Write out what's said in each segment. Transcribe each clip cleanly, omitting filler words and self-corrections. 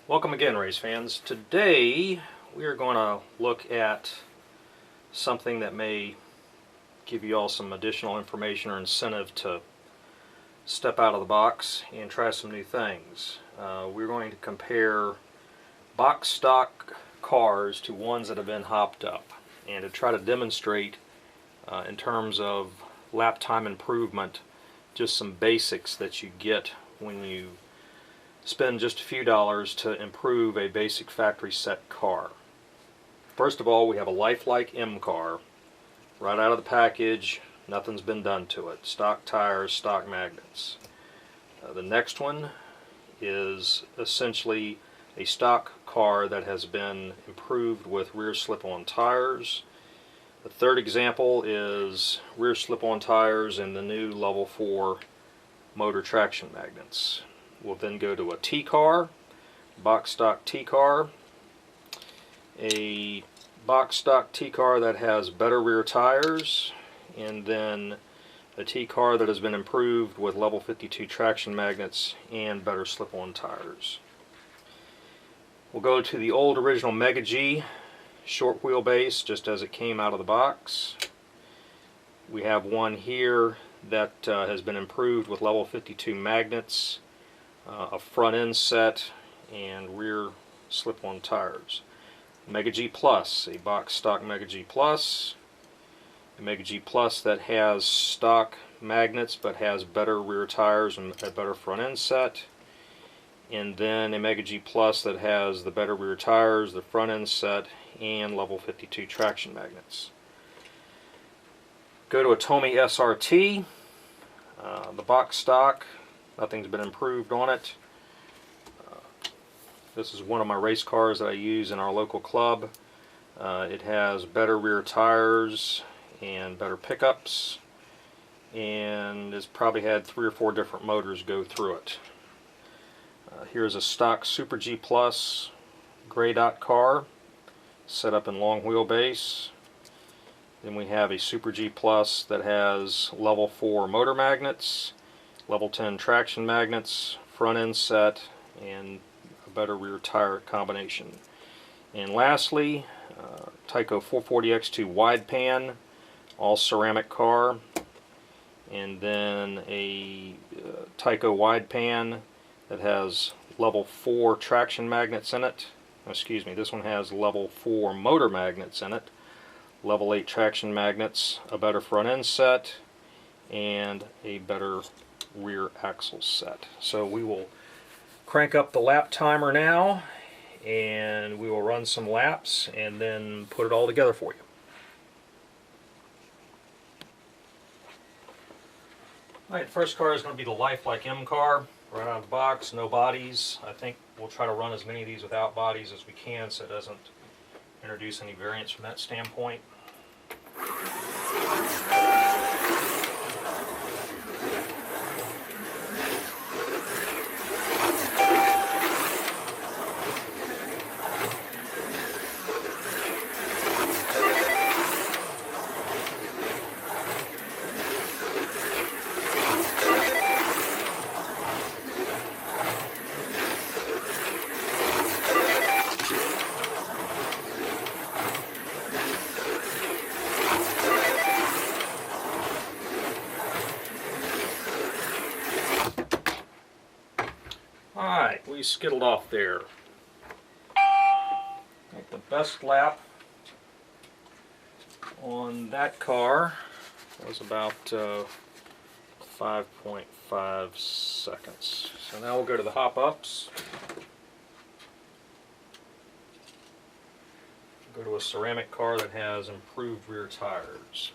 Welcome again, race fans. Today we are going to look at something that may give you all some additional information or incentive to step out of the box and try some new things. We're going to compare box stock cars to ones that have been hopped up, and to try to demonstrate in terms of lap time improvement just some basics that you get when you spend just a few dollars to improve a basic factory set car. First of all, we have a Lifelike M car right out of the package. Nothing's been done to it. Stock tires, stock magnets. The next one is essentially a stock car that has been improved with rear slip-on tires. The third example is rear slip-on tires and the new level 4 motor traction magnets. We'll then go to a T car, box stock T car, a box stock T car that has better rear tires, and then a T car that has been improved with level 52 traction magnets and better slip-on tires. We'll go to the old original Mega G short wheelbase just as it came out of the box. We have one here that has been improved with level 52 magnets, a front end set, and rear slip-on tires. Mega G Plus, a box stock Mega G Plus, a Mega G Plus that has stock magnets but has better rear tires and a better front end set, and then a Mega G Plus that has the better rear tires, the front end set, and level 52 traction magnets. Go to a Tomy SRT, the box stock. Nothing's been improved on it. This is one of my race cars that I use in our local club. It has better rear tires and better pickups, and it's probably had 3 or 4 different motors go through it. Here's a stock Super G Plus gray dot car set up in long wheelbase. Then we have a Super G Plus that has level 4 motor magnets, level 10 traction magnets, front end set, and a better rear tire combination. And lastly, Tyco 440X2 wide pan, all ceramic car, and then a Tyco wide pan that has level 4 traction magnets in it. Excuse me, this one has level 4 motor magnets in it, level 8 traction magnets, a better front end set, and a better rear axle set. So we will crank up the lap timer now, and we will run some laps and then put it all together for you. Alright, the first car is going to be the Lifelike M car, right out of the box, no bodies. I think we'll try to run as many of these without bodies as we can so it doesn't introduce any variance from that standpoint. Alright, we skittled off there. The best lap on that car was about 5.5 seconds. So now we'll go to the hop-ups. Go to a ceramic car that has improved rear tires.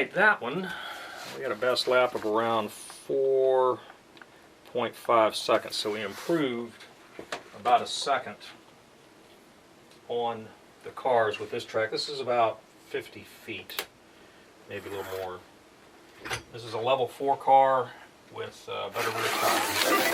Alright, that one, we got a best lap of around 4.5 seconds, so we improved about a second on the cars with this track. This is about 50 feet, maybe a little more. This is a level 4 car with better rear tires.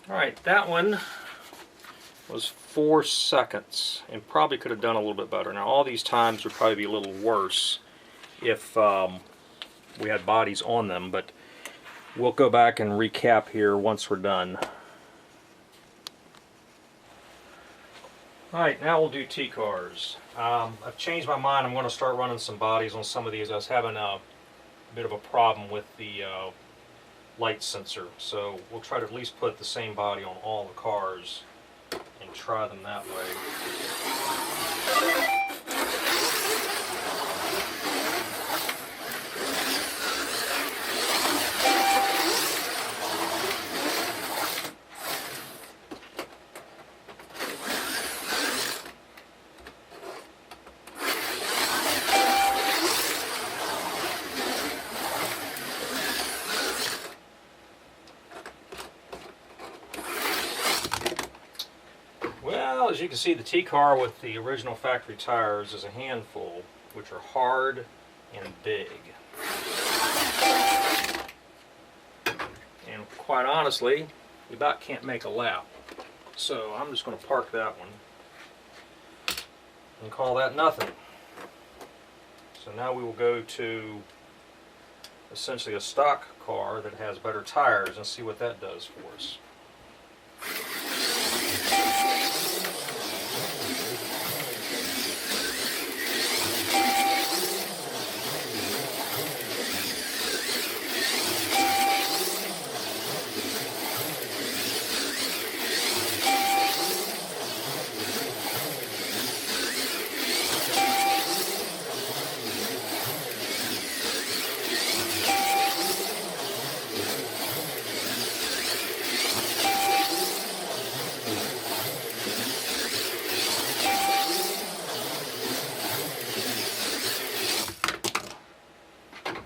Alright, that one was 4 seconds and probably could have done a little bit better. Now all these times would probably be a little worse if we had bodies on them, but we'll go back and recap here once we're done. Alright, now we'll do T-cars. I've changed my mind. I'm going to start running some bodies on some of these. I was having a bit of a problem with the light sensor, so we'll try to at least put the same body on all the cars and try them that way. As you can see, the T-car with the original factory tires is a handful, which are hard and big. And quite honestly, you about can't make a lap. So I'm just going to park that one and call that nothing. So now we will go to essentially a stock car that has better tires and see what that does for us.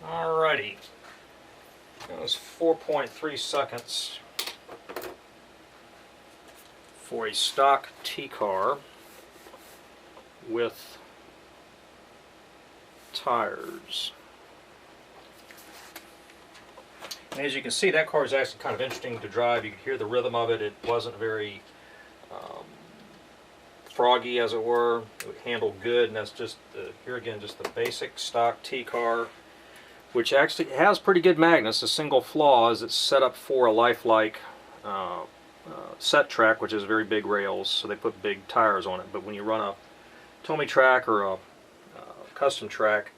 Alrighty, that was 4.3 seconds for a stock T-car with tires. And as you can see, that car is actually kind of interesting to drive. You can hear the rhythm of it. It wasn't very froggy, as it were. It handled good, and that's just here again, just the basic stock T-car, which actually has pretty good magnets. The single flaw is it's set up for a Lifelike set track, which is very big rails, so they put big tires on it. But when you run a Tomy track or a custom track,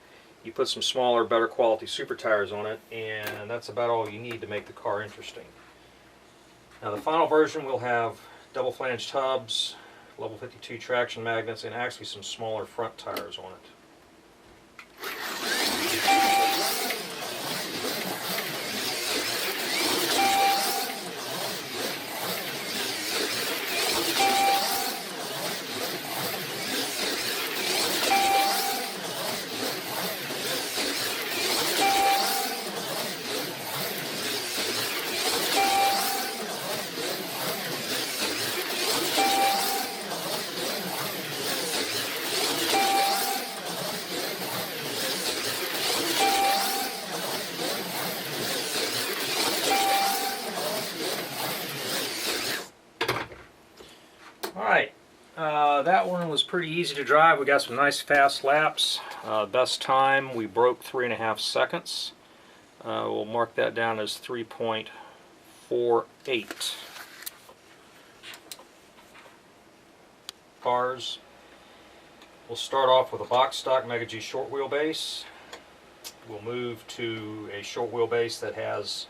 you put some smaller, better quality super tires on it, and that's about all you need to make the car interesting. Now the final version will have double flanged hubs, level 52 traction magnets, and actually some smaller front tires on it. Alright, that one was pretty easy to drive. We got some nice fast laps. Best time, we broke 3.5 seconds. We'll mark that down as 3.48. Cars. We'll start off with a box stock Mega G short wheelbase. We'll move to a short wheelbase that has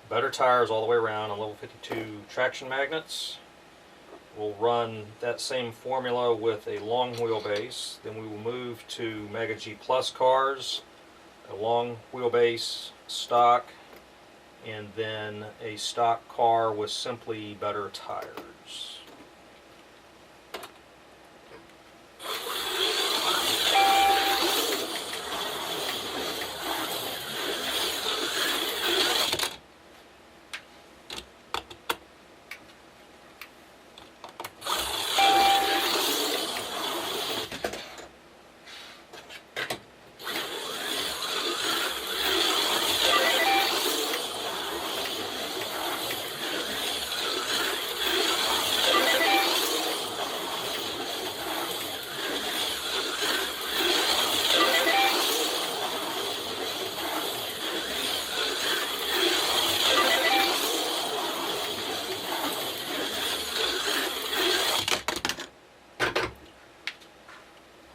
better tires all the way around and level 52 traction magnets. We'll run that same formula with a long wheelbase. Then we will move to Mega G Plus cars, a long wheelbase stock, and then a stock car with simply better tires.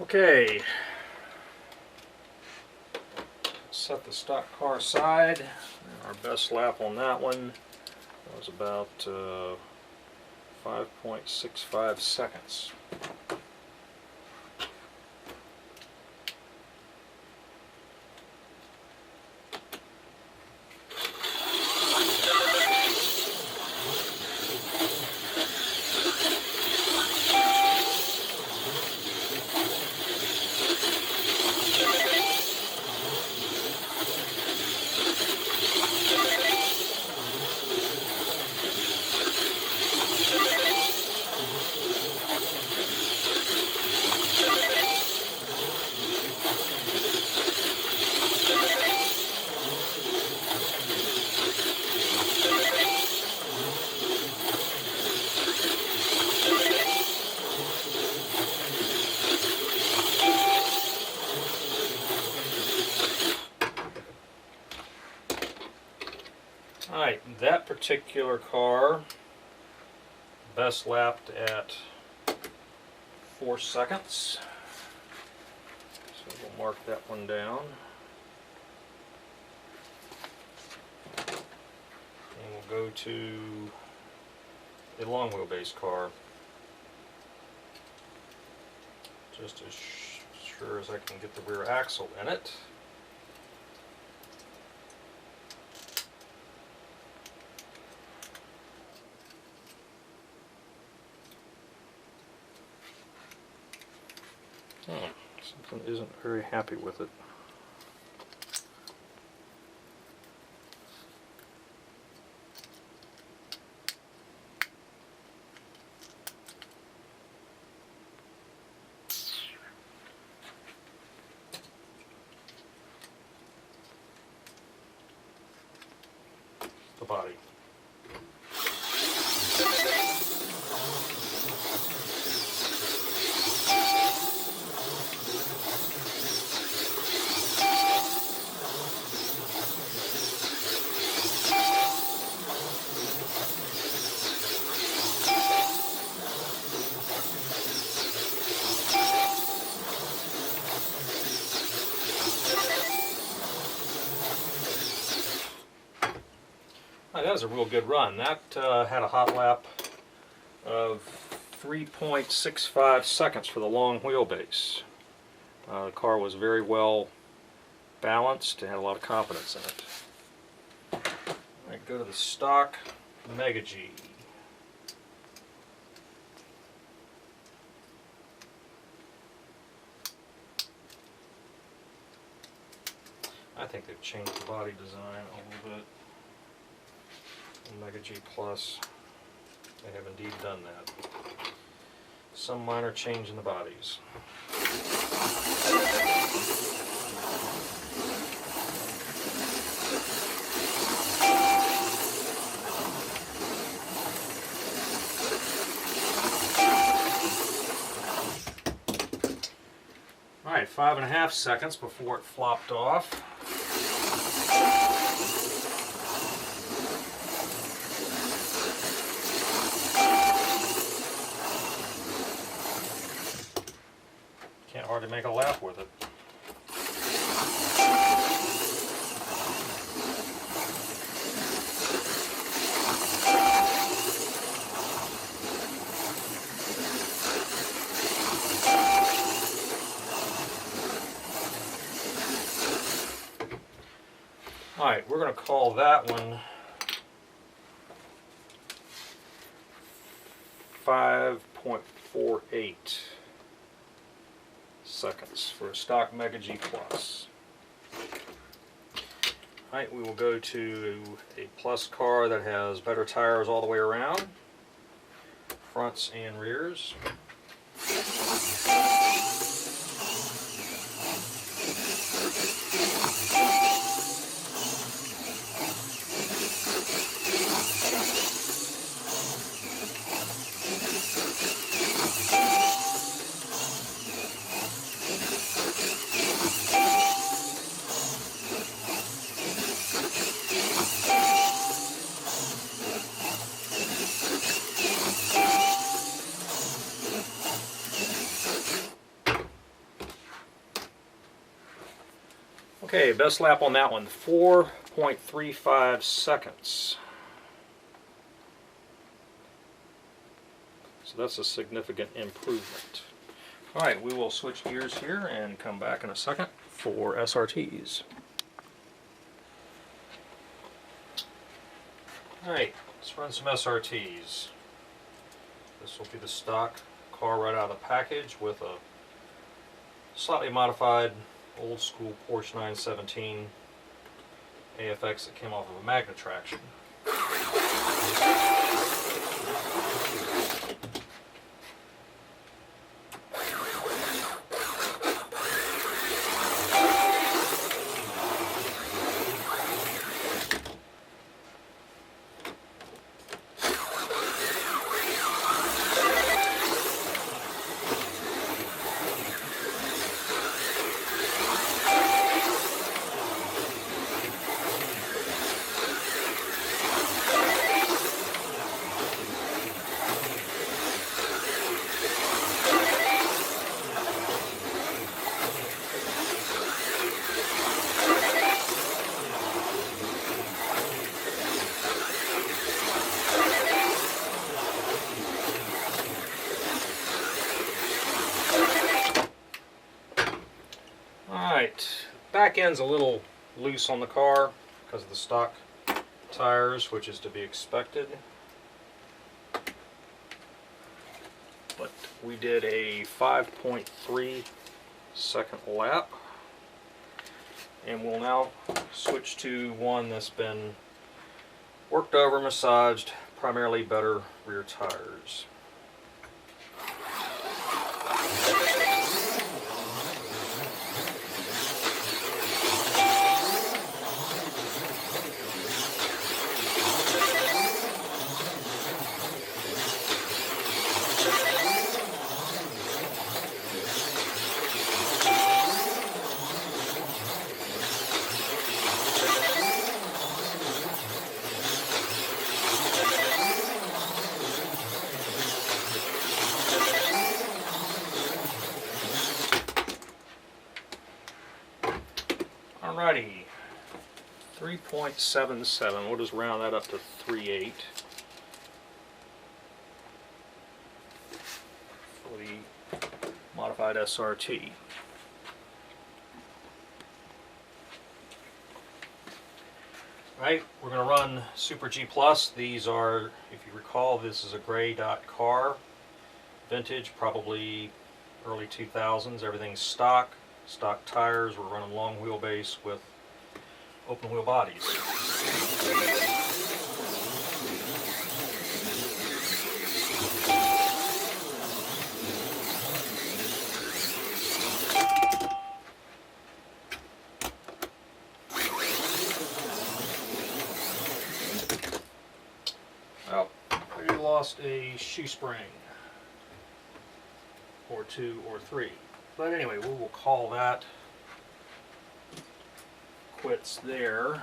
Okay, set the stock car aside. Our best lap on that one was about 5.65 seconds. Alright, that particular car best lapped at 4 seconds. So we'll mark that one down. And we'll go to a long wheelbase car. Just as sure as I can get the rear axle in it. Something isn't very happy with it. The body. That was a real good run. That had a hot lap of 3.65 seconds for the long wheelbase. The car was very well balanced and had a lot of confidence in it. Alright, go to the stock Mega G. I think they've changed the body design a little bit. Mega G Plus, they have indeed done that. Some minor change in the bodies. Alright, 5.5 seconds before it flopped off. Can't actually make a lap with it. Alright, we're going to call that one 5.48 seconds for a stock Mega G Plus. Alright, we will go to a Plus car that has better tires all the way around, fronts and rears. Okay, best lap on that one, 4.35 seconds. So that's a significant improvement. Alright, we will switch gears here and come back in a second for SRTs. Alright, let's run some SRTs. This will be the stock car right out of the package with a slightly modified old school Porsche 917 AFX that came off of a Magna traction. Back end's a little loose on the car because of the stock tires, which is to be expected. But we did a 5.3 second lap, and we'll now switch to one that's been worked over, massaged, primarily better rear tires. Alrighty, 3.77, we'll just round that up to 3.8 for the modified SRT. Right, we're going to run Super G Plus. These are, if you recall, this is a gray dot car, vintage, probably early 2000s. Everything's stock tires. We're running long wheelbase with open wheel bodies. Well, we lost a shoe spring, or two or three. But anyway, we will call that quits there.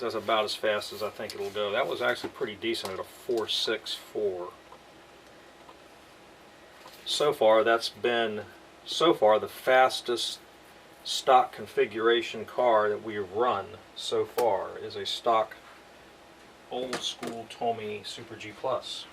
That's about as fast as I think it'll go. That was actually pretty decent at a 4.64. So far, that's been so far the fastest stock configuration car that we've run so far is a stock old school Tomy Super G Plus.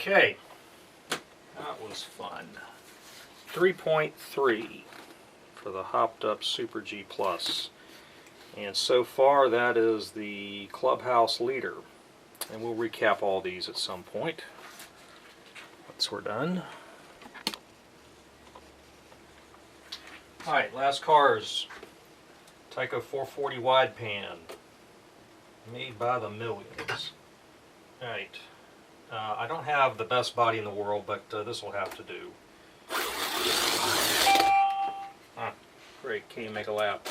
Okay, that was fun. 3.3 for the hopped up Super G Plus. And so far that is the clubhouse leader. And we'll recap all these at some point once we're done. Alright, last car is Tyco 440 wide pan. Made by the millions. Alright. I don't have the best body in the world, but this will have to do. Great, can't even make a lap.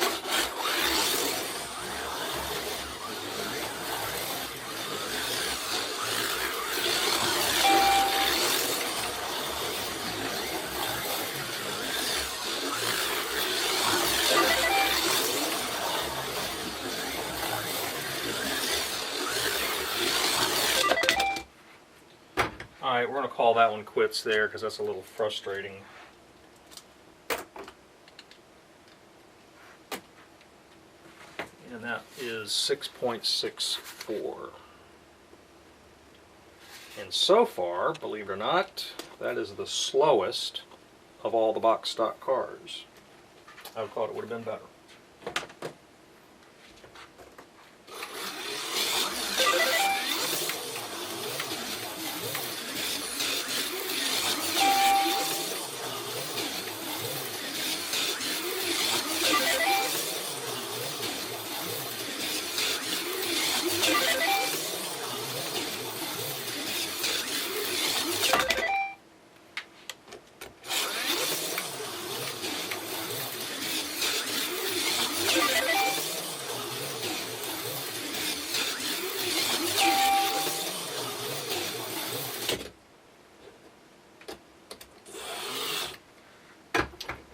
Alright, we're going to call that one quits there because that's a little frustrating. And that is 6.64. And so far, believe it or not, that is the slowest of all the box stock cars. I would thought it would have been better.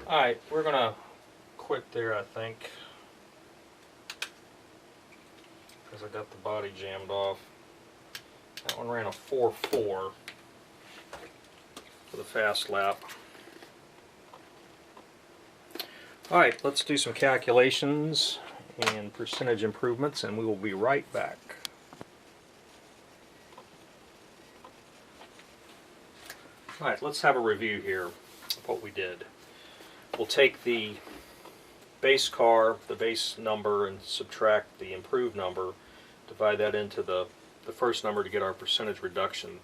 Alright, we're going to quit there, I think, because I got the body jammed off. That one ran a 4.4 for the fast lap. Alright, let's do some calculations and percentage improvements, and we will be right back. Alright, let's have a review here of what we did. We'll take the base car, the base number, and subtract the improved number, divide that into the first number to get our percentage reduction.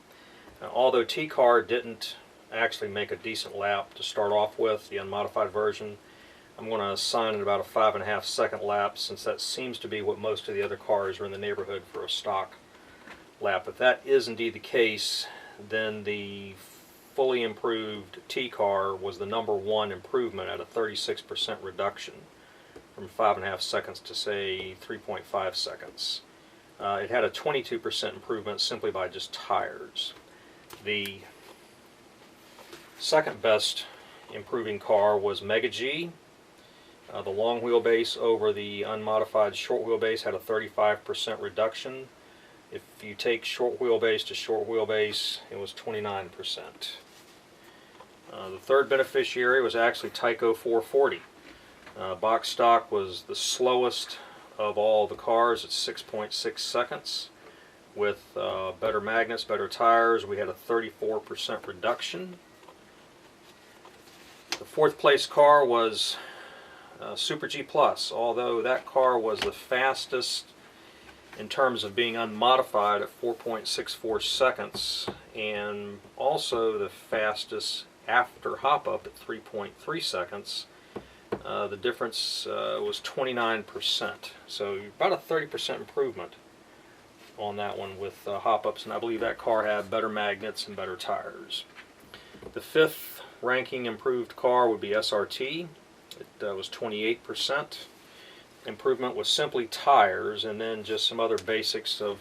Now, although T Car didn't actually make a decent lap to start off with, the unmodified version, I'm going to assign it about a 5.5 second lap, since that seems to be what most of the other cars are in the neighborhood for a stock lap. If that is indeed the case, then the fully improved T Car was the #1 improvement at a 36% reduction from 5.5 seconds to, say, 3.5 seconds. It had a 22% improvement simply by just tires. The second best improving car was Mega G. The long wheelbase over the unmodified short wheelbase had a 35% reduction. If you take short wheelbase to short wheelbase, it was 29%. The third beneficiary was actually Tyco 440. Box stock was the slowest of all the cars at 6.6 seconds. With better magnets, better tires, we had a 34% reduction. The fourth place car was Super G Plus, although that car was the fastest in terms of being unmodified at 4.64 seconds, and also the fastest after hop up at 3.3 seconds, the difference was 29%. So about a 30% improvement on that one with hop ups, and I believe that car had better magnets and better tires. The fifth ranking improved car would be SRT. It was 28%. Improvement was simply tires, and then just some other basics of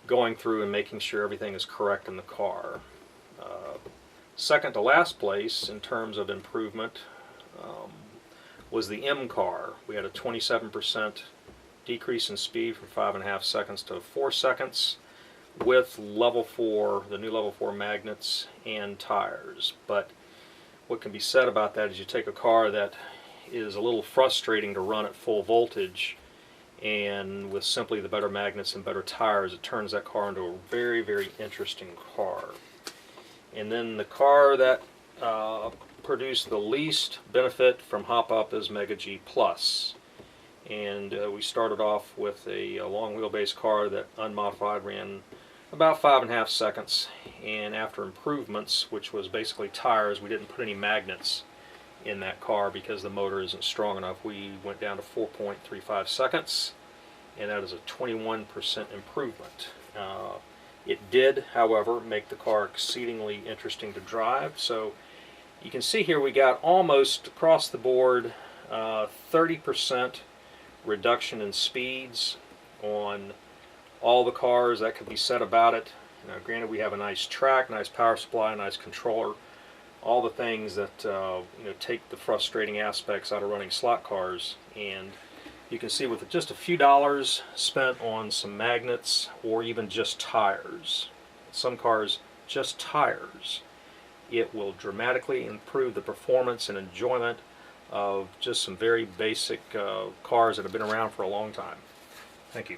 going through and making sure everything is correct in the car. Second to last place in terms of improvement was the M car. We had a 27% decrease in speed from 5.5 seconds to 4 seconds with level 4, the new level 4 magnets and tires. But what can be said about that is you take a car that is a little frustrating to run at full voltage, and with simply the better magnets and better tires, it turns that car into a very, very interesting car. And then the car that produced the least benefit from hop up is Mega G Plus. And we started off with a long wheelbase car that unmodified ran about 5.5 seconds, and after improvements, which was basically tires, we didn't put any magnets in that car because the motor isn't strong enough. We went down to 4.35 seconds, and that is a 21% improvement. It did, however, make the car exceedingly interesting to drive. So you can see here we got almost across the board 30% reduction in speeds on all the cars that could be said about it. Now, granted, we have a nice track, nice power supply, nice controller, all the things that take the frustrating aspects out of running slot cars. And you can see with just a few dollars spent on some magnets or even just tires, some cars just tires, it will dramatically improve the performance and enjoyment of just some very basic cars that have been around for a long time. Thank you.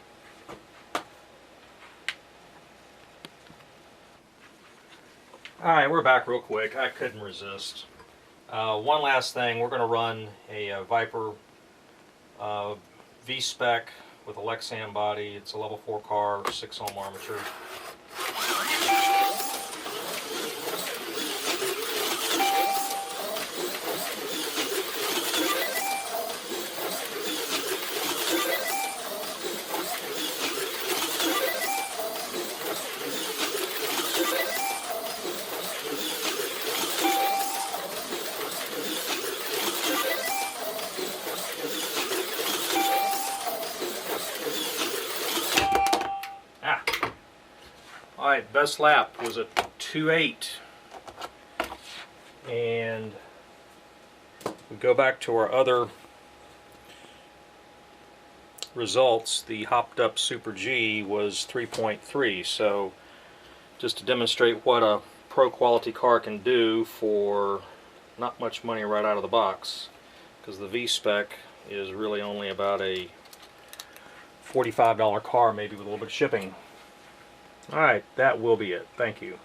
Alright, we're back real quick. I couldn't resist. One last thing, we're going to run a Viper V-Spec with a Lexan body. It's a level 4 car, 6 ohm armature. Alright, best lap was a 2.8, and we go back to our other results. The hopped up Super G was 3.3, so just to demonstrate what a pro quality car can do for not much money right out of the box, because the V-Spec is really only about a $45 car, maybe with a little bit of shipping. Alright, that will be it. Thank you.